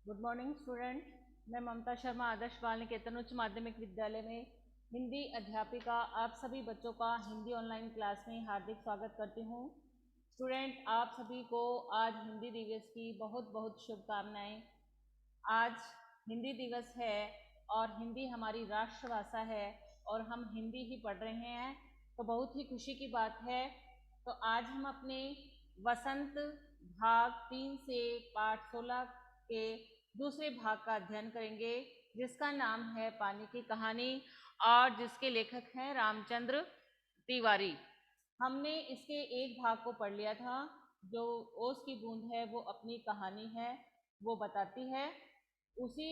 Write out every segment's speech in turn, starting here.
Good morning student. मैं ममता शर्मा आदर्श बाल निकेतन उच्च माध्यमिक विद्यालय में हिंदी अध्यापिका आप सभी बच्चों का हिंदी ऑनलाइन क्लास में हार्दिक स्वागत करती हूँ। स्टूडेंट, आप सभी को आज हिंदी दिवस की बहुत बहुत शुभकामनाएं। आज हिंदी दिवस है और हिंदी हमारी राष्ट्रभाषा है और हम हिंदी ही पढ़ रहे हैं, तो बहुत ही खुशी की बात है। तो आज हम अपने वसंत भाग 3 से पाठ 16 के दूसरे भाग का अध्ययन करेंगे, जिसका नाम है पानी की कहानी और जिसके लेखक हैं रामचंद्र तिवारी। हमने इसके एक भाग को पढ़ लिया था। जो ओस की बूंद है वो अपनी कहानी है, वो बताती है। उसी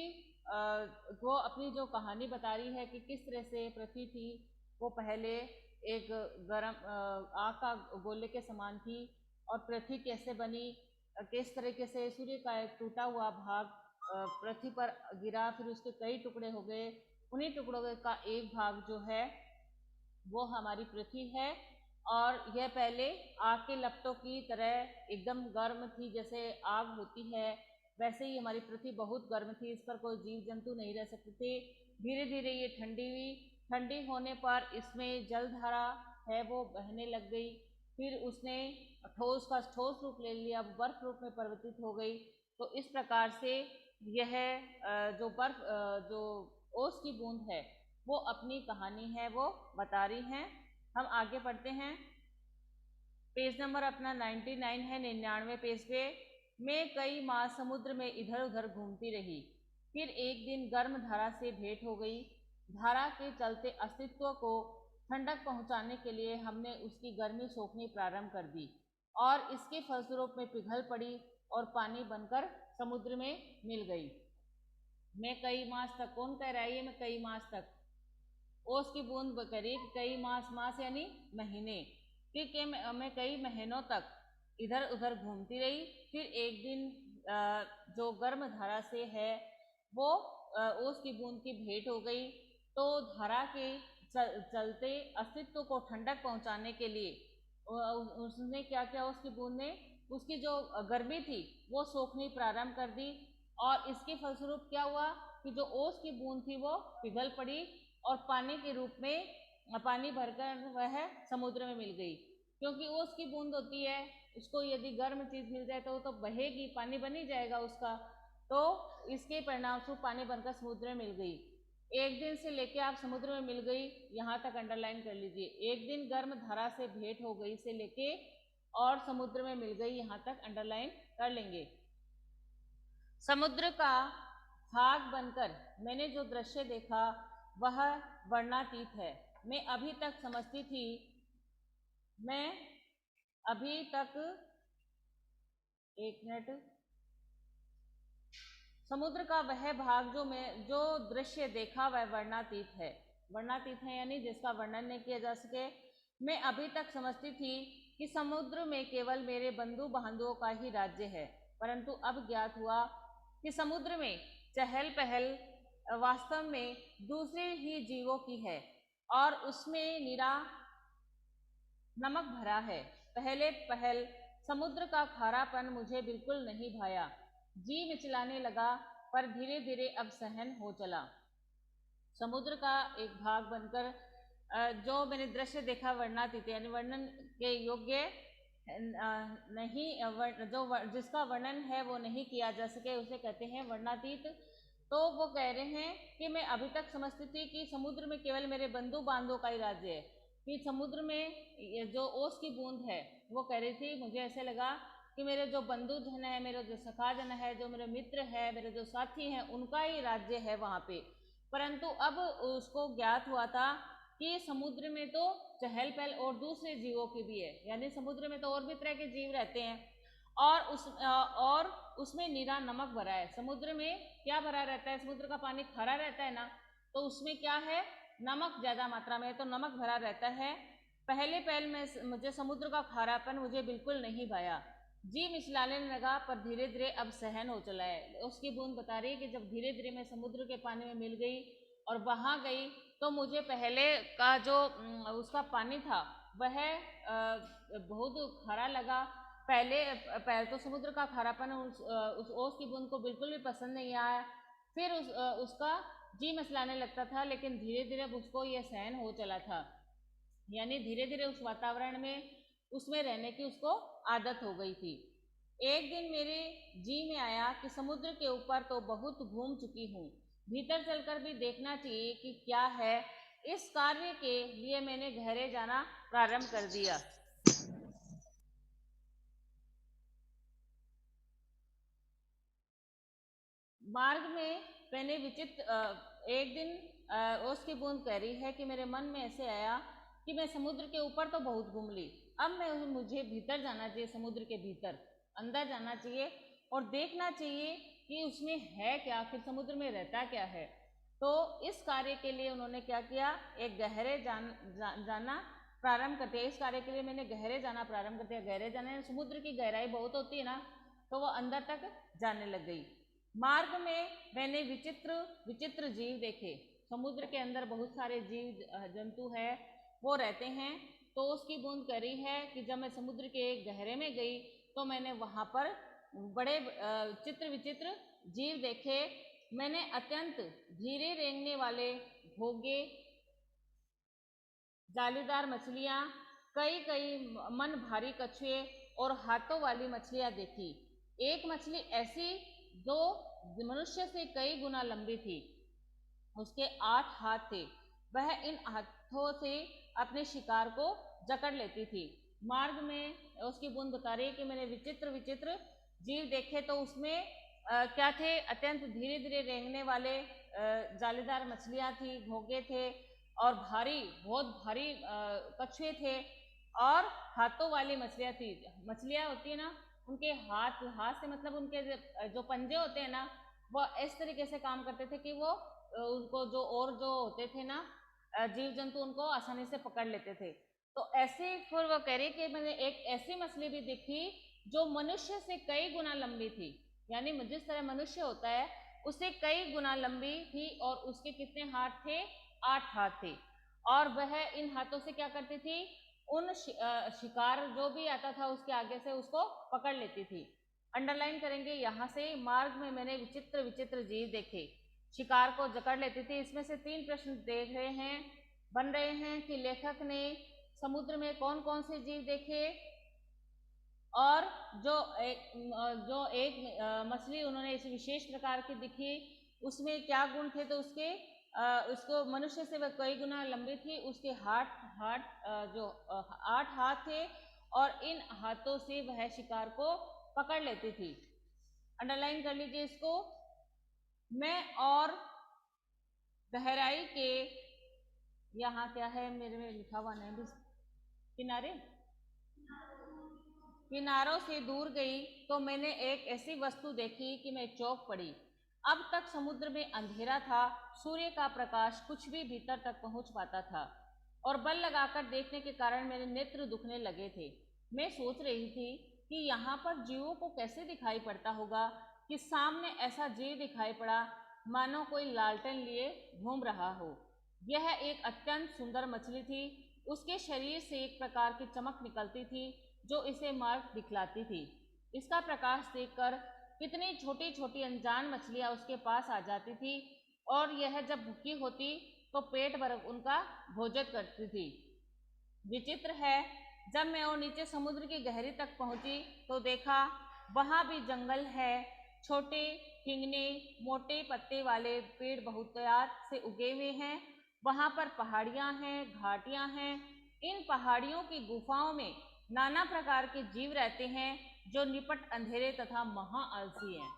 वो अपनी जो कहानी बता रही है कि किस तरह से पृथ्वी थी, वो पहले एक गर्म आग का गोले के समान थी और पृथ्वी कैसे बनी, किस तरीके से सूर्य का एक टूटा हुआ भाग पृथ्वी पर गिरा, फिर उसके कई टुकड़े हो गए। उन्हीं टुकड़ों का एक भाग जो है वो हमारी पृथ्वी है और यह पहले आग के लपटों की तरह एकदम गर्म थी, जैसे आग होती है वैसे ही हमारी पृथ्वी बहुत गर्म थी, इस पर कोई जीव जंतु नहीं रह सकते थे। धीरे धीरे ये ठंडी हुई, ठंडी होने पर इसमें जलधारा है वो बहने लग गई, फिर उसने ठोस का ठोस रूप ले लिया, बर्फ रूप में परिवर्तित हो गई। तो इस प्रकार से यह जो बर्फ जो ओस की बूंद है वो अपनी कहानी है वो बता रही हैं। हम आगे पढ़ते हैं। पेज नंबर अपना 99 है, 99 पेज पे। मैं कई माह समुद्र में इधर उधर घूमती रही, फिर एक दिन गर्म धारा से भेंट हो गई। धारा के चलते अस्तित्व को ठंडक पहुंचाने के लिए हमने उसकी गर्मी सोखनी प्रारंभ कर दी और इसके फलस्वरूप में पिघल पड़ी और पानी बनकर समुद्र में मिल गई। मैं कई मास तक, कौन कह रहा है ये मैं कई मास तक? ओस की बूंद करी कई मास, मास यानी महीने, क्योंकि मैं कई महीनों तक इधर उधर घूमती रही। फिर एक दिन जो गर्म धारा से है वो ओस की बूंद की भेंट हो गई। तो धारा के चलते अस्तित्व को ठंडक पहुंचाने के लिए उसने क्या किया, उसकी बूंद ने उसकी जो गर्मी थी वो सोखनी प्रारंभ कर दी और इसके फलस्वरूप क्या हुआ कि जो ओस की बूंद थी वो पिघल पड़ी और पानी के रूप में पानी भरकर वह समुद्र में मिल गई। क्योंकि ओस की बूंद होती है, उसको यदि गर्म चीज मिल जाए तो वो तो बहेगी, पानी बन ही जाएगा उसका। तो इसके परिणाम स्वरूप पानी बनकर समुद्र में मिल गई। एक दिन से लेके आप समुद्र में मिल गई, यहाँ तक अंडरलाइन कर लीजिए। एक दिन गर्म धारा से भेंट हो गई से लेके और समुद्र में मिल गई, यहाँ तक अंडरलाइन कर लेंगे। समुद्र का भाग बनकर मैंने जो दृश्य देखा वह वर्णनातीत है। मैं अभी तक एक मिनट। समुद्र का वह भाग जो दृश्य देखा वह वर्णनातीत है। वर्णनातीत है यानी जिसका वर्णन नहीं किया जा सके। मैं अभी तक समझती थी कि समुद्र में केवल मेरे बंधु बांधवों का ही राज्य है, परंतु अब ज्ञात हुआ कि समुद्र में चहल पहल वास्तव में दूसरे ही जीवों की है और उसमें निरा नमक भरा है। पहले पहल समुद्र का खारापन मुझे बिल्कुल नहीं भाया, जी मिचलाने लगा, पर धीरे धीरे अब सहन हो चला। समुद्र का एक भाग बनकर जो मैंने दृश्य देखा वर्णनातीत यानी वर्णन के योग्य नहीं, जिसका वर्णन है वो नहीं किया जा सके उसे कहते हैं वर्णनातीत। तो वो कह रहे हैं कि मैं अभी तक समझती थी कि समुद्र में केवल मेरे बंधु बांधवों का ही राज्य है, कि समुद्र में जो ओस की बूंद है वो कह रही थी मुझे ऐसे लगा कि मेरे जो बंधु जन है, मेरे जो सखा जन है, जो मेरे मित्र है, मेरे जो साथी हैं, उनका ही राज्य है वहाँ पे। परंतु अब उसको ज्ञात हुआ था कि समुद्र में तो चहल पहल और दूसरे जीवों की भी है, यानी समुद्र में तो और भी तरह के जीव रहते हैं और उसमें नीरा नमक भरा है। समुद्र में क्या भरा रहता है? समुद्र का पानी खारा रहता है ना, तो उसमें क्या है, नमक ज्यादा मात्रा में है, तो नमक भरा रहता है। पहले पहल में मुझे समुद्र का खारापन मुझे बिल्कुल नहीं भाया, जी मिचलाने लगा, पर धीरे धीरे अब सहन हो चला है। उसकी बूंद बता रही है कि जब धीरे धीरे मैं समुद्र के पानी में मिल गई और वहां गई तो मुझे पहले का जो उसका पानी था वह बहुत खारा लगा, पहले तो समुद्र का खारापन उस ओस की बूंद को बिल्कुल भी पसंद नहीं आया। फिर उसका जी मचलाने लगता था, लेकिन धीरे धीरे उसको यह सहन हो चला था, यानी धीरे धीरे उस वातावरण में उसमें रहने की उसको आदत हो गई थी। एक दिन मेरे जी में आया कि समुद्र के ऊपर तो बहुत घूम चुकी हूँ, भीतर चलकर भी देखना चाहिए कि क्या है। इस कार्य के लिए मैंने गहरे जाना प्रारंभ कर दिया। मार्ग में मैंने एक दिन ओस की बूंद कह रही है कि मेरे मन में ऐसे आया कि मैं समुद्र के ऊपर तो बहुत घूम ली, अब मुझे भीतर जाना चाहिए, समुद्र के भीतर अंदर जाना चाहिए और देखना चाहिए कि उसमें है क्या, आखिर समुद्र में रहता क्या है। तो इस कार्य के लिए उन्होंने क्या किया, एक गहरे जाना प्रारंभ करते हैं। इस कार्य के लिए मैंने गहरे जाना प्रारंभ कर दिया। गहरे जाने, समुद्र की गहराई बहुत होती है ना, तो वो अंदर तक जाने लग गई। मार्ग में मैंने विचित्र विचित्र जीव देखे। समुद्र के अंदर बहुत सारे जीव जंतु है, वो रहते हैं। तो उसकी बूंद कह रही है कि जब मैं समुद्र के गहरे में गई तो मैंने वहाँ पर बड़े चित्र विचित्र जीव देखे। मैंने अत्यंत धीरे रेंगने वाले घोंगे, जालीदार मछलियाँ, कई कई मन भारी कछुए और हाथों वाली मछलियाँ देखी। एक मछली ऐसी जो मनुष्य से कई गुना लंबी थी, उसके 8 हाथ थे। वह इन हाथों से अपने शिकार को जकड़ लेती थी। मार्ग में उसकी बूंद बता रही है कि मैंने विचित्र विचित्र जीव देखे, तो उसमें क्या थे, अत्यंत धीरे धीरे रेंगने वाले जालीदार मछलियाँ थी, घोंगे थे और बहुत भारी कछुए थे और हाथों वाली मछलियाँ थी। मछलियाँ होती है ना, उनके हाथ से मतलब उनके जो पंजे होते हैं ना, वो इस तरीके से काम करते थे कि वो उनको जो होते थे ना जीव जंतु, उनको आसानी से पकड़ लेते थे। तो ऐसे फिर वो कह रही कि मैंने एक ऐसी मछली भी देखी जो मनुष्य से कई गुना लंबी थी, यानी जिस तरह मनुष्य होता है उससे कई गुना लंबी थी और उसके कितने हाथ थे, 8 हाथ थे। और वह इन हाथों से क्या करती थी, उन शिकार जो भी आता था उसके आगे से उसको पकड़ लेती थी। अंडरलाइन करेंगे यहाँ से, मार्ग में मैंने विचित्र विचित्र जीव देखे, शिकार को जकड़ लेती थी। इसमें से 3 प्रश्न देख रहे हैं, बन रहे हैं कि लेखक ने समुद्र में कौन कौन से जीव देखे और जो एक मछली उन्होंने इस विशेष प्रकार की दिखी उसमें क्या गुण थे। तो उसको मनुष्य से वह कई गुना लंबी थी, उसके जो 8 हाथ थे और इन हाथों से वह शिकार को पकड़ लेती थी। अंडरलाइन कर लीजिए इसको। मैं और गहराई के, यहाँ क्या है मेरे में लिखा हुआ नहीं, भी किनारों से दूर गई तो मैंने एक ऐसी वस्तु देखी कि मैं चौंक पड़ी। अब तक समुद्र में अंधेरा था, सूर्य का प्रकाश कुछ भी भीतर तक पहुंच पाता था और बल लगाकर देखने के कारण मेरे नेत्र दुखने लगे थे। मैं सोच रही थी कि यहाँ पर जीवों को कैसे दिखाई पड़ता होगा कि सामने ऐसा जीव दिखाई पड़ा मानो कोई लालटेन लिए घूम रहा हो। यह एक अत्यंत सुंदर मछली थी, उसके शरीर से एक प्रकार की चमक निकलती थी जो इसे मार्ग दिखलाती थी। इसका प्रकाश देखकर कितनी छोटी छोटी अनजान मछलियां उसके पास आ जाती थी और यह जब भूखी होती तो पेट भर उनका भोजन करती थी। विचित्र है, जब मैं और नीचे समुद्र की गहरी तक पहुंची तो देखा वहां भी जंगल है, छोटे ठिंगने मोटे पत्ते वाले पेड़ बहुतायत से उगे हुए हैं। वहां पर पहाड़ियां हैं, घाटियां हैं। इन पहाड़ियों की गुफाओं में नाना प्रकार के जीव रहते हैं जो निपट अंधेरे तथा महा आलसी हैं।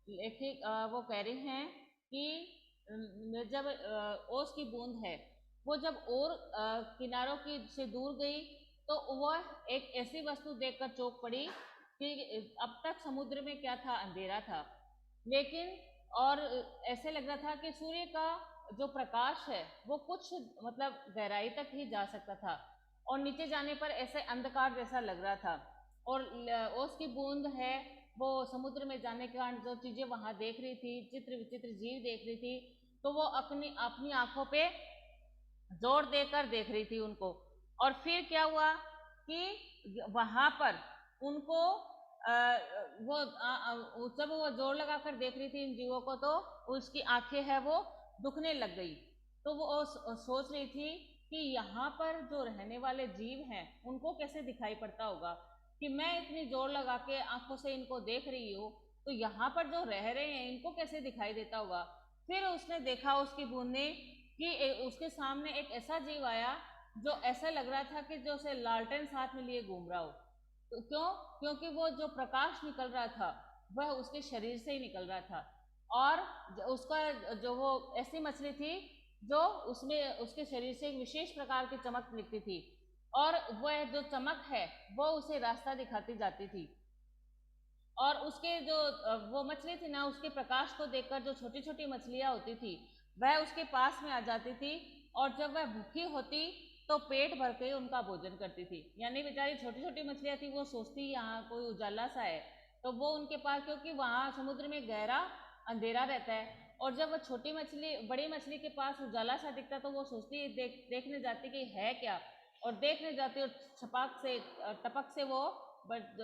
लेखक वो कह रहे हैं कि जब ओस की बूंद है वो जब और किनारों की से दूर गई तो वह एक ऐसी वस्तु देखकर चौंक पड़ी कि अब तक समुद्र में क्या था, अंधेरा था, लेकिन और ऐसे लग रहा था कि सूर्य का जो प्रकाश है वो कुछ मतलब गहराई तक ही जा सकता था और नीचे जाने पर ऐसे अंधकार जैसा लग रहा था। और ओस की बूंद है वो समुद्र में जाने के कारण जो चीज़ें वहाँ देख रही थी, चित्र विचित्र जीव देख रही थी, तो वो अपनी अपनी आंखों पे जोर देकर देख रही थी उनको। और फिर क्या हुआ कि वहाँ पर उनको जब वो जोर लगाकर देख रही थी इन जीवों को, तो उसकी आंखें है वो दुखने लग गई। तो वो सोच रही थी कि यहाँ पर जो रहने वाले जीव हैं उनको कैसे दिखाई पड़ता होगा, कि मैं इतनी जोर लगा के आंखों से इनको देख रही हूँ, तो यहाँ पर जो रह रहे हैं इनको कैसे दिखाई देता होगा। फिर उसने देखा, उसकी बूंद ने, कि उसके सामने एक ऐसा जीव आया जो ऐसा लग रहा था कि जो उसे लालटेन साथ में लिए घूम रहा हो। तो क्योंकि वो जो प्रकाश निकल रहा था वह उसके शरीर से ही निकल रहा था, और उसका जो वो ऐसी मछली थी जो उसमें उसके शरीर से एक विशेष प्रकार की चमक निकलती थी, और वह जो चमक है वो उसे रास्ता दिखाती जाती थी। और उसके जो वो मछली थी ना, उसके प्रकाश को देखकर जो छोटी छोटी मछलियां होती थी वह उसके पास में आ जाती थी, और जब वह भूखी होती तो पेट भर के उनका भोजन करती थी। यानी बेचारी छोटी छोटी मछलियां थी, वो सोचती यहाँ कोई उजाला सा है, तो वो उनके पास, क्योंकि वहाँ समुद्र में गहरा अंधेरा रहता है, और जब वो छोटी मछली बड़ी मछली के पास उजाला सा दिखता तो वो सोचती देखने जाती कि है क्या, और देखने जाती, और टपक से वो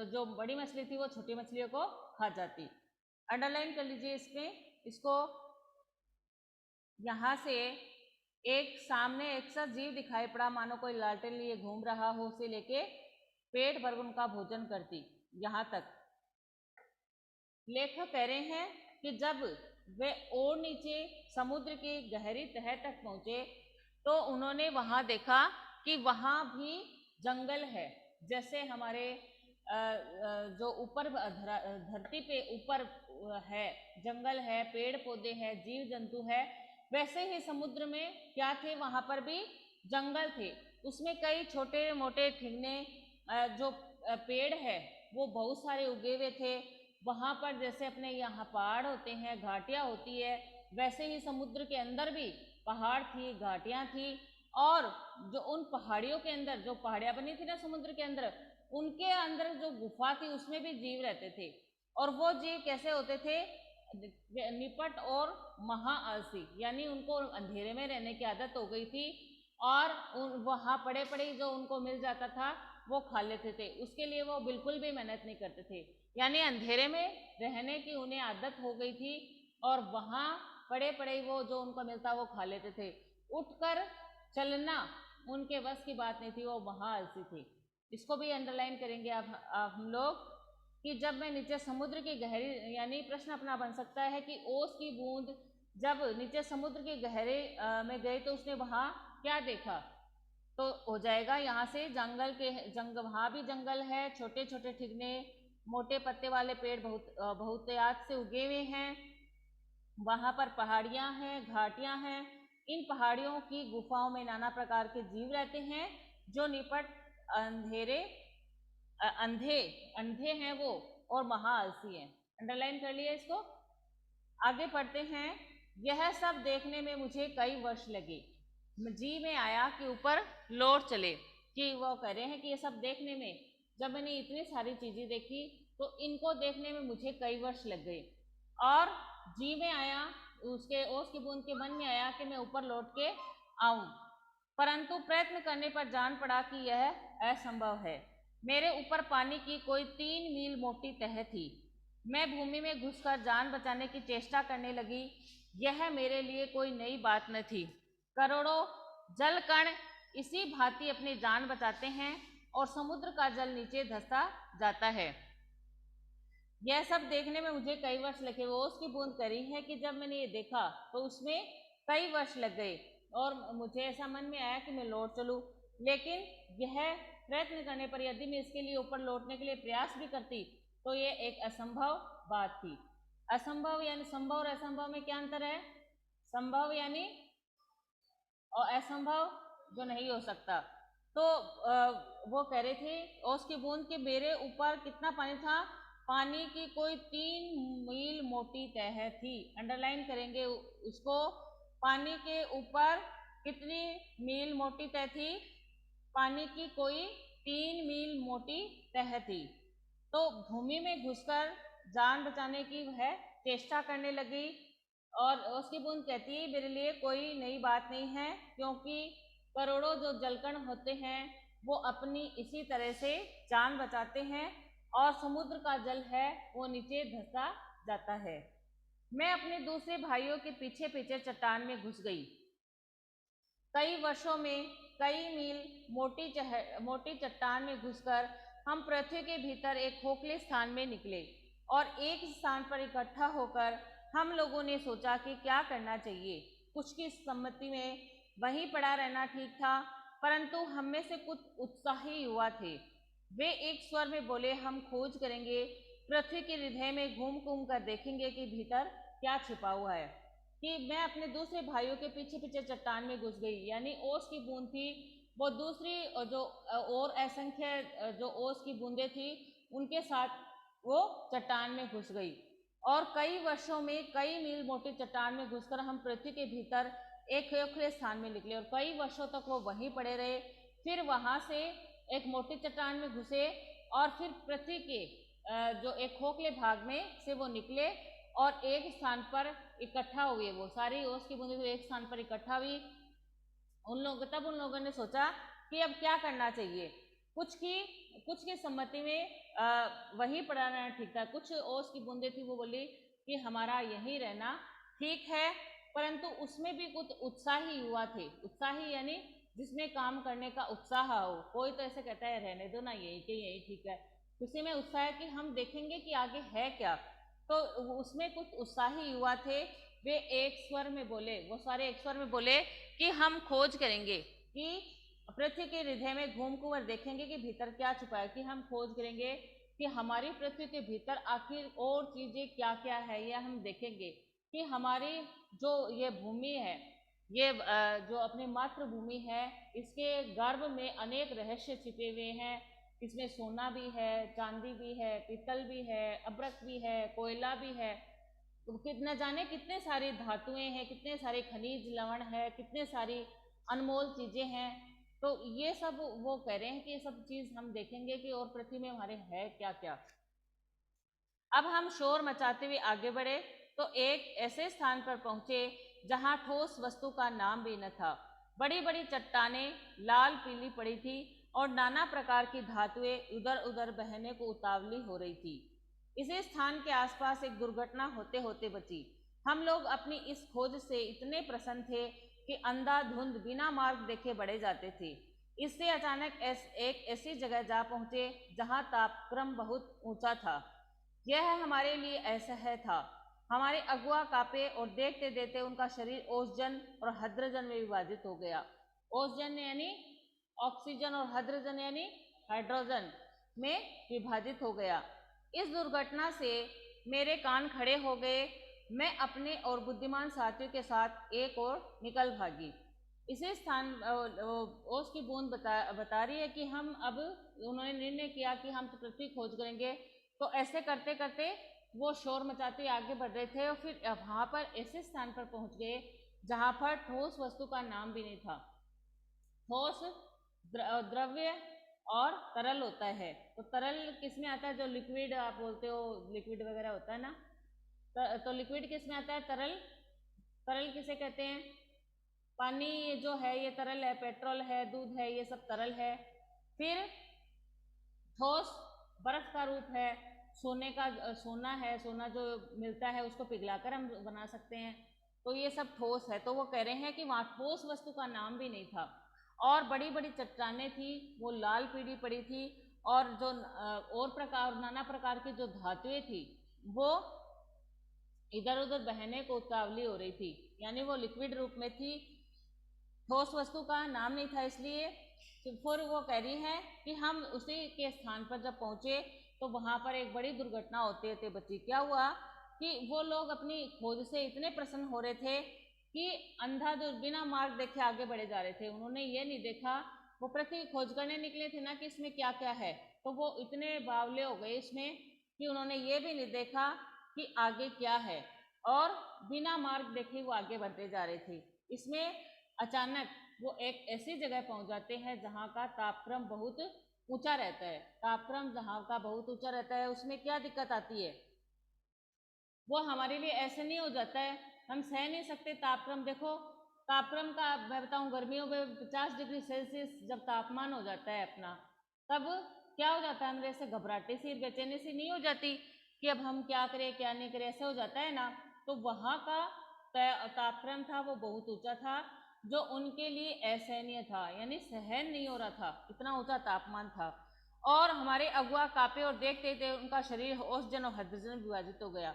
जो बड़ी मछली थी वो छोटी मछलियों को खा जाती। अंडरलाइन कर लीजिए इसको। यहाँ से एक सामने एक सा जीव दिखाई पड़ा, मानो कोई लालटेन लिए घूम रहा हो, उसे लेके पेट भर उनका भोजन करती। यहाँ तक लेखक कह रहे हैं कि जब वे और नीचे समुद्र की गहरी तह तक पहुंचे तो उन्होंने वहां देखा कि वहां भी जंगल है। जैसे हमारे जो ऊपर धरती पे ऊपर है जंगल है, पेड़ पौधे हैं, जीव जंतु है, वैसे ही समुद्र में क्या थे, वहां पर भी जंगल थे। उसमें कई छोटे मोटे ठिगने जो पेड़ है वो बहुत सारे उगे हुए थे। वहां पर जैसे अपने यहाँ पहाड़ होते हैं, घाटियां होती है, वैसे ही समुद्र के अंदर भी पहाड़ थी, घाटियां थी, और जो उन पहाड़ियों के अंदर जो पहाड़ियां बनी थी ना समुद्र के अंदर, उनके अंदर जो गुफा थी उसमें भी जीव रहते थे। और वो जीव कैसे होते थे, निपट और महाआलसी, यानी उनको अंधेरे में रहने की आदत हो गई थी, और वहाँ पड़े पड़े जो उनको मिल जाता था वो खा लेते थे। उसके लिए वो बिल्कुल भी मेहनत नहीं करते थे, यानी अंधेरे में रहने की उन्हें आदत हो गई थी, और वहाँ पड़े पड़े वो जो उनको मिलता वो खा लेते थे। उठकर चलना उनके बस की बात नहीं थी, वो महाआलसी थे। इसको भी अंडरलाइन करेंगे आप हम लोग, कि जब मैं नीचे समुद्र की गहरी, यानी प्रश्न अपना बन सकता है कि ओस की बूंद जब नीचे समुद्र के गहरे में गए तो उसने वहाँ क्या देखा, तो हो जाएगा यहाँ से वहाँ भी जंगल है, छोटे छोटे ठिगने, मोटे पत्ते वाले पेड़ बहुतायत से उगे हुए हैं, वहाँ पर पहाड़ियाँ हैं, घाटियाँ हैं। इन पहाड़ियों की गुफाओं में नाना प्रकार के जीव रहते हैं जो निपट अंधेरे अंधे हैं वो, और महाआलसी हैं। अंडरलाइन कर लिया इसको। आगे पढ़ते हैं। यह सब देखने में मुझे कई वर्ष लगे, जी में आया कि ऊपर लौट चले। कि वो कह रहे हैं कि ये सब देखने में, जब मैंने इतनी सारी चीजें देखी तो इनको देखने में मुझे कई वर्ष लग गए, और जी में आया, उसके ओस की बूंद के मन में आया कि मैं ऊपर लौट के आऊं, परंतु प्रयत्न करने पर जान पड़ा कि यह असंभव है। मेरे ऊपर पानी की कोई 3 मील मोटी तह थी। मैं भूमि में घुसकर जान बचाने की चेष्टा करने लगी। यह मेरे लिए कोई नई बात न थी। करोड़ों जल कण इसी भांति अपनी जान बचाते हैं और समुद्र का जल नीचे धंसता जाता है। यह सब देखने में मुझे कई वर्ष लगे। वो उसकी बूंद करी है कि जब मैंने ये देखा तो उसमें कई वर्ष लग गए, और मुझे ऐसा मन में आया कि मैं लौट चलूं, लेकिन यह प्रयत्न करने पर, यदि मैं इसके लिए ऊपर लौटने के लिए प्रयास भी करती तो ये एक असंभव बात थी। असंभव यानी संभव और असंभव में क्या अंतर है? संभव यानी, और असंभव जो नहीं हो सकता। तो वो कह रहे थे ओस की बूंद के मेरे ऊपर कितना पानी था, पानी की कोई 3 मील मोटी तह थी। अंडरलाइन करेंगे उसको। पानी के ऊपर कितनी मील मोटी तह थी? पानी की कोई 3 मील मोटी तह थी। तो भूमि में घुसकर जान बचाने की वह चेष्टा करने लगी, और उसकी बूंद कहती है मेरे लिए कोई नई बात नहीं है, क्योंकि करोड़ों जो जलकण होते हैं वो अपनी इसी तरह से जान बचाते हैं, और समुद्र का जल है वो नीचे धंसा जाता है। मैं अपने दूसरे भाइयों के पीछे पीछे चट्टान में घुस गई। कई वर्षों में कई मील मोटी चट्टान में घुसकर हम पृथ्वी के भीतर एक खोखले स्थान में निकले और एक स्थान पर इकट्ठा होकर हम लोगों ने सोचा कि क्या करना चाहिए। कुछ की सम्मति में वहीं पड़ा रहना ठीक था, परंतु हम में से कुछ उत्साही युवा थे। वे एक स्वर में बोले, हम खोज करेंगे, पृथ्वी के हृदय में घूम घूम कर देखेंगे कि भीतर क्या छिपा हुआ है। कि मैं अपने दूसरे भाइयों के पीछे पीछे चट्टान में घुस गई, यानी ओस की बूंद थी वो दूसरी जो और असंख्य जो ओस की बूंदें थी उनके साथ वो चट्टान में घुस गई और कई वर्षों में कई मील मोटी चट्टान में घुसकर हम पृथ्वी के भीतर एक खोखले स्थान में निकले और कई वर्षों तक वो वहीं पड़े रहे। फिर वहां से एक मोटी चट्टान में घुसे और फिर पृथ्वी के जो एक खोखले भाग में से वो निकले और एक स्थान पर इकट्ठा हुए। वो सारी ओस की बूंदें एक स्थान पर इकट्ठा हुई। उन लोगों ने सोचा कि अब क्या करना चाहिए। कुछ की सम्मति में वही पड़ा रहना ठीक था। कुछ ओस की बूंदें थी वो बोली कि हमारा यहीं रहना ठीक है, परंतु उसमें भी कुछ उत्साही युवा थे। उत्साही यानी जिसमें काम करने का उत्साह हो। कोई तो ऐसे कहता है रहने दो ना, यही ठीक है। किसी में उत्साह है कि हम देखेंगे कि आगे है क्या, तो उसमें कुछ उत्साही युवा थे। वे एक स्वर में बोले, वो सारे एक स्वर में बोले कि हम खोज करेंगे कि पृथ्वी के हृदय में घूम कर देखेंगे कि भीतर क्या छुपा है। कि हम खोज करेंगे कि हमारी पृथ्वी के भीतर आखिर और चीजें क्या क्या है, यह हम देखेंगे कि हमारी जो ये भूमि है, ये जो अपनी मातृभूमि है, इसके गर्भ में अनेक रहस्य छिपे हुए हैं। इसमें सोना भी है, चांदी भी है, पीतल भी है, अब्रक भी है, कोयला भी है, न जाने कितने सारी धातुएं हैं, कितने सारे खनिज लवण है, कितने सारी अनमोल चीजें हैं। तो ये सब वो कह रहे हैं कि ये सब चीज हम देखेंगे कि और पृथ्वी में हमारे है क्या क्या। अब हम शोर मचाते हुए आगे बढ़े तो एक ऐसे स्थान पर पहुंचे जहां ठोस वस्तु का नाम भी न था। बड़ी बड़ी चट्टानें लाल पीली पड़ी थी और नाना प्रकार की धातुएं उधर उधर बहने को उतावली हो रही थी। इसी स्थान के आसपास एक दुर्घटना होते होते बची। हम लोग अपनी इस खोज से इतने प्रसन्न थे कि अंधाधुंध बिना मार्ग देखे बढ़े जाते थे। इससे अचानक एक ऐसी जगह जा पहुंचे जहां तापक्रम बहुत ऊंचा था। यह हमारे लिए असह्य था। हमारे अगुआ कांपे और देखते देखते उनका शरीर ओसजन और हाइड्रोजन में विभाजित हो गया। ओसजन यानी ऑक्सीजन और हाइड्रोजन यानी हाइड्रोजन में विभाजित हो गया। इस दुर्घटना से मेरे कान खड़े हो गए। मैं अपने और बुद्धिमान साथियों के साथ एक और निकल भागी। इसी स्थान ओस की बूंद बता रही है कि हम अब उन्होंने निर्णय किया कि हम तो पृथ्वी खोज करेंगे। तो ऐसे करते करते वो शोर मचाते आगे बढ़ रहे थे और फिर वहां पर ऐसे स्थान पर पहुंच गए जहां पर ठोस वस्तु का नाम भी नहीं था। ठोस द्रव्य और तरल होता है। तो तरल किस में आता है? जो लिक्विड आप बोलते हो, लिक्विड वगैरह होता है ना, तो लिक्विड किस में आता है? तरल। तरल किसे कहते हैं? पानी जो है ये तरल है, पेट्रोल है, दूध है, ये सब तरल है। फिर ठोस बर्फ का रूप है, सोना है, सोना जो मिलता है उसको पिघलाकर हम बना सकते हैं। तो ये सब ठोस है। तो वो कह रहे हैं कि वहाँ ठोस वस्तु का नाम भी नहीं था और बड़ी बड़ी चट्टानें थी, वो लाल पीली पड़ी थी और जो और नाना प्रकार की जो धातुएं थी वो इधर उधर बहने को उतावली हो रही थी, यानी वो लिक्विड रूप में थी, ठोस वस्तु का नाम नहीं था। इसलिए फिर वो कह रही है कि हम उसी के स्थान पर जब पहुंचे तो वहां पर एक बड़ी दुर्घटना होते होते बची। क्या हुआ कि वो लोग अपनी खोज से इतने प्रसन्न हो रहे थे कि अंधाधुंध बिना मार्ग देखे आगे बढ़े जा रहे थे। उन्होंने ये नहीं देखा, वो पृथ्वी खोज करने निकले थे ना कि इसमें क्या क्या है, तो वो इतने बावले हो गए इसमें कि उन्होंने ये भी नहीं देखा कि आगे क्या है और बिना मार्ग देखे वो आगे बढ़ते जा रहे थे। इसमें अचानक वो एक ऐसी जगह पहुंच जाते हैं जहाँ का तापक्रम बहुत ऊंचा रहता है। तापक्रम जहाँ का बहुत ऊंचा रहता है उसमें क्या दिक्कत आती है? वो हमारे लिए ऐसे नहीं हो जाता है, हम सह नहीं सकते तापक्रम। देखो तापक्रम का मैं बताऊं, गर्मियों में 50 डिग्री सेल्सियस जब तापमान हो जाता है अपना, तब क्या हो जाता है, मेरे से घबराहटे सी, बेचैनी सी नहीं हो जाती कि अब हम क्या करें क्या नहीं करें, ऐसा हो जाता है ना। तो वहाँ का तापक्रम था वो बहुत ऊंचा था, जो उनके लिए असहनीय था, यानी सहन नहीं हो रहा था, इतना ऊंचा तापमान था। और हमारे अगुआ कांपे और देखते थे उनका शरीर ओसजन और हाइड्रोजन में विभाजित हो गया।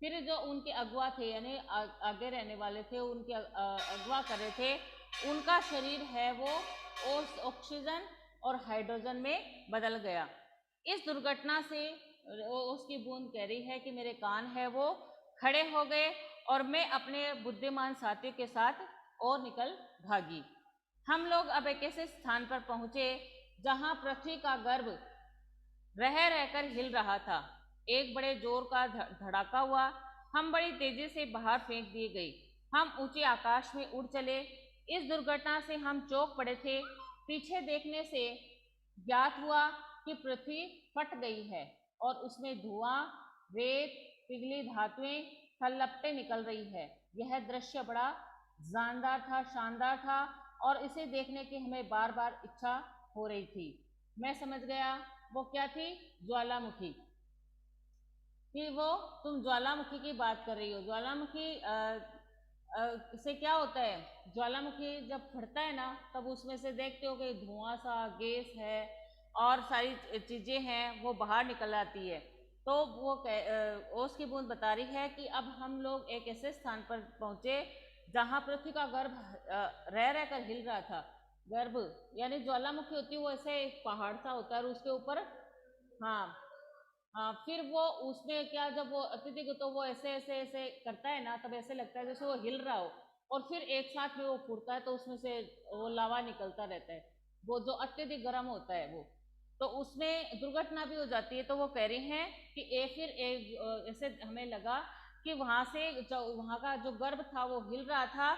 फिर जो उनके अगुआ थे, यानी आगे रहने वाले थे, उनके अगुआ कर रहे थे, उनका शरीर है वो ऑक्सीजन और हाइड्रोजन में बदल गया। इस दुर्घटना से उसकी बूंद कह रही है कि मेरे कान है वो खड़े हो गए और मैं अपने बुद्धिमान साथियों के साथ और निकल भागी। हम लोग अब एक ऐसे स्थान पर पहुंचे जहां पृथ्वी का गर्भ रह रहकर हिल रहा था। एक बड़े जोर का धड़ाका हुआ, हम बड़ी तेजी से बाहर फेंक दिए गए, हम ऊंचे आकाश में उड़ चले। इस दुर्घटना से हम चौंक पड़े थे। पीछे देखने से ज्ञात हुआ कि पृथ्वी फट गई है और उसमें धुआं, रेत, पिघली धातुएं, थलपटे निकल रही है। यह दृश्य बड़ा शानदार था और इसे देखने की हमें बार बार इच्छा हो रही थी। मैं समझ गया वो क्या थी, ज्वालामुखी। कि वो तुम ज्वालामुखी की बात कर रही हो। ज्वालामुखी से क्या होता है, ज्वालामुखी जब फटता है ना, तब उसमें से देखते हो कि धुआं सा, गैस है और सारी चीज़ें हैं वो बाहर निकल आती है। तो वो ओस की बूंद बता रही है कि अब हम लोग एक ऐसे स्थान पर पहुंचे जहां पृथ्वी का गर्भ रह रहकर हिल रहा था। गर्भ यानी ज्वालामुखी होती है वो ऐसे एक पहाड़ सा होता है और उसके ऊपर, हाँ हाँ, फिर वो उसमें क्या, जब वो अत्यधिक तो वो ऐसे ऐसे ऐसे करता है ना, तब ऐसे लगता है जैसे वो हिल रहा हो और फिर एक साथ में वो फूटता है तो उसमें से वो लावा निकलता रहता है, वो जो अत्यधिक गर्म होता है वो। तो उसमें दुर्घटना भी हो जाती है। तो वो कह रही हैं कि फिर एक ऐसे हमें लगा कि वहाँ से वहाँ का जो गर्भ था वो हिल रहा था।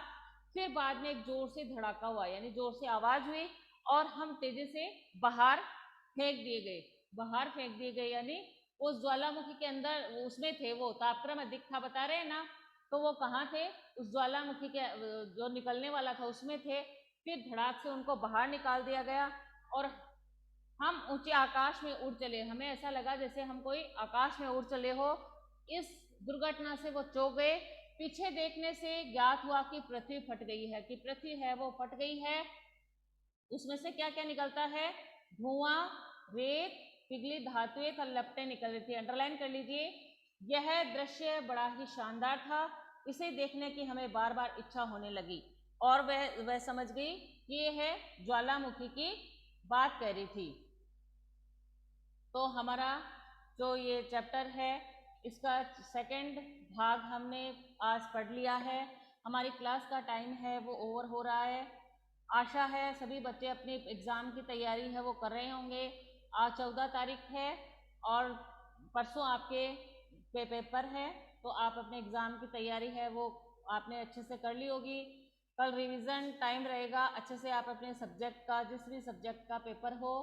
फिर बाद में एक जोर से धड़ाका हुआ, यानी जोर से आवाज हुई और हम तेजी से बाहर फेंक दिए गए, यानी उस ज्वालामुखी के अंदर उसमें थे, वो तापक्रम अधिक था बता रहे हैं ना, तो वो कहाँ थे, उस ज्वालामुखी के जो निकलने वाला था उसमें थे। फिर धड़ाक से उनको बाहर निकाल दिया गया और हम ऊंचे आकाश में उड़ चले। हमें ऐसा लगा जैसे हम कोई आकाश में उड़ चले हो। इस दुर्घटना से वो चौंक गए। पीछे देखने से ज्ञात हुआ कि पृथ्वी फट गई है, कि पृथ्वी है वो फट गई है। उसमें से क्या क्या निकलता है, धुआं, रेत, पिघली धातुएं, तलपटे निकल रही थी। अंडरलाइन कर लीजिए, यह दृश्य बड़ा ही शानदार था, इसे देखने की हमें बार बार इच्छा होने लगी और वह समझ गई कि यह है ज्वालामुखी की बात कह रही थी। तो हमारा जो ये चैप्टर है इसका सेकंड भाग हमने आज पढ़ लिया है। हमारी क्लास का टाइम है वो ओवर हो रहा है। आशा है सभी बच्चे अपनी एग्ज़ाम की तैयारी है वो कर रहे होंगे। आज 14 तारीख है और परसों आपके पेपर है, तो आप अपने एग्ज़ाम की तैयारी है वो आपने अच्छे से कर ली होगी। कल रिवीजन टाइम रहेगा, अच्छे से आप अपने सब्जेक्ट का, जिस भी सब्जेक्ट का पेपर हो,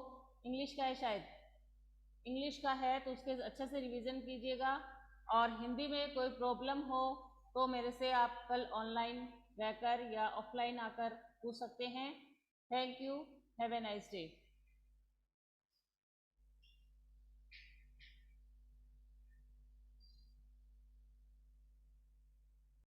इंग्लिश का है शायद, इंग्लिश का है तो उसके अच्छे से रिवीजन कीजिएगा। और हिंदी में कोई प्रॉब्लम हो तो मेरे से आप कल ऑनलाइन रहकर या ऑफलाइन आकर पूछ सकते हैं। Thank you, have a nice day.